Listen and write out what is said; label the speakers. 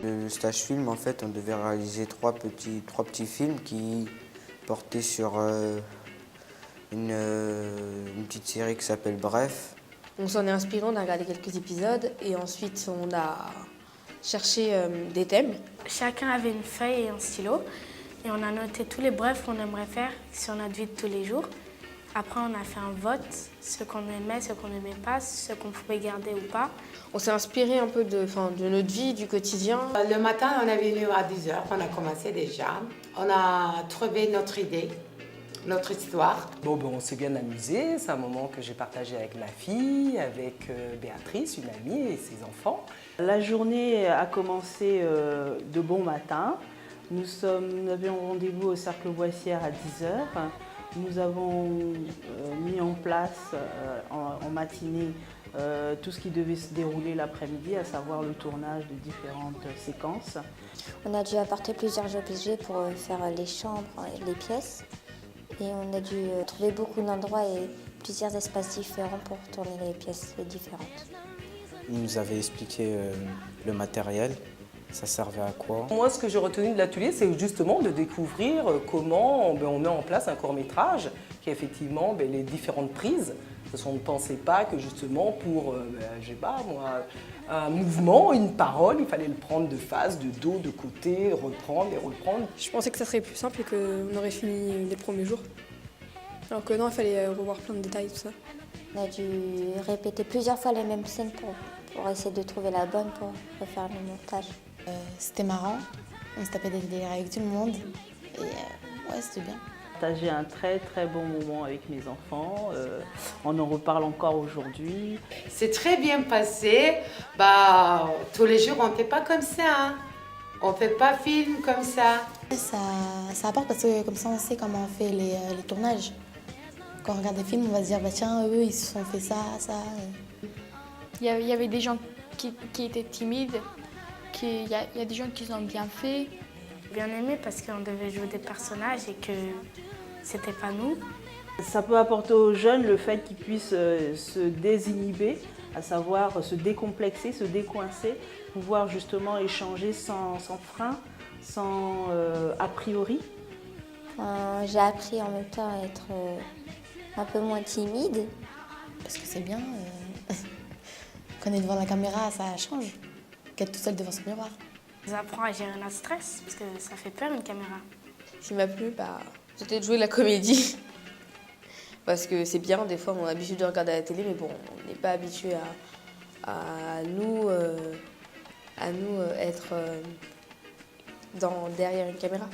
Speaker 1: Le stage film, en fait, on devait réaliser trois petits films qui portaient sur une petite série qui s'appelle Bref.
Speaker 2: On s'en est inspiré, on a regardé quelques épisodes et ensuite on a cherché des thèmes.
Speaker 3: Chacun avait une feuille et un stylo et on a noté tous les brefs qu'on aimerait faire sur notre vie de tous les jours. Après, on a fait un vote, ce qu'on aimait, ce qu'on n'aimait pas, ce qu'on pouvait garder ou pas.
Speaker 2: On s'est inspiré un peu de notre vie, du quotidien.
Speaker 4: Le matin, on est venu à 10h, on a commencé déjà. On a trouvé notre idée, notre histoire.
Speaker 5: On s'est bien amusé, c'est un moment que j'ai partagé avec ma fille, avec Béatrice, une amie, et ses enfants.
Speaker 6: La journée a commencé de bon matin. Nous avions rendez-vous au Cercle Boissière à 10h. Nous avons mis en place en matinée tout ce qui devait se dérouler l'après-midi, à savoir le tournage de différentes séquences.
Speaker 7: On a dû apporter plusieurs objets pour faire les chambres et les pièces. Et on a dû trouver beaucoup d'endroits et plusieurs espaces différents pour tourner les pièces différentes.
Speaker 1: Il nous avait expliqué le matériel, ça servait à quoi.
Speaker 5: Moi, ce que j'ai retenu de l'atelier, c'est justement de découvrir comment on met en place un court-métrage, qui est effectivement les différentes prises. Parce qu'on ne pensait pas que justement pour, je sais pas moi, un mouvement, une parole, il fallait le prendre de face, de dos, de côté, reprendre et reprendre.
Speaker 8: Je pensais que ça serait plus simple et qu'on aurait fini les premiers jours. Alors que non, il fallait revoir plein de détails, tout ça.
Speaker 7: On a dû répéter plusieurs fois les mêmes scènes pour essayer de trouver la bonne pour refaire le montage.
Speaker 9: C'était marrant, on se tapait des délires avec tout le monde et ouais, c'était bien.
Speaker 6: J'ai partagé un très très bon moment avec mes enfants, on en reparle encore aujourd'hui.
Speaker 4: C'est très bien passé. Tous les jours, on ne fait pas comme ça. Hein. On ne fait pas film comme ça.
Speaker 9: Ça apporte parce que comme ça, on sait comment on fait les tournages. Quand on regarde des films, on va se dire, tiens, eux, ils se sont fait ça, ça.
Speaker 10: Il y avait des gens qui étaient timides, il y a des gens qui l'ont bien fait.
Speaker 3: J'ai bien aimé parce qu'on devait jouer des personnages et que c'était pas nous.
Speaker 6: Ça peut apporter aux jeunes le fait qu'ils puissent se désinhiber, à savoir se décomplexer, se décoincer, pouvoir justement échanger sans frein, sans a priori.
Speaker 7: J'ai appris en même temps à être un peu moins timide.
Speaker 9: Parce que c'est bien, quand on est devant la caméra, ça change qu'être tout seul devant son miroir.
Speaker 3: Ça apprend à gérer notre stress parce que ça fait peur une caméra.
Speaker 2: Ce qui m'a plu, c'était de jouer de la comédie. Parce que c'est bien, des fois on a l'habitude de regarder à la télé, mais bon, on n'est pas habitué à nous être derrière une caméra.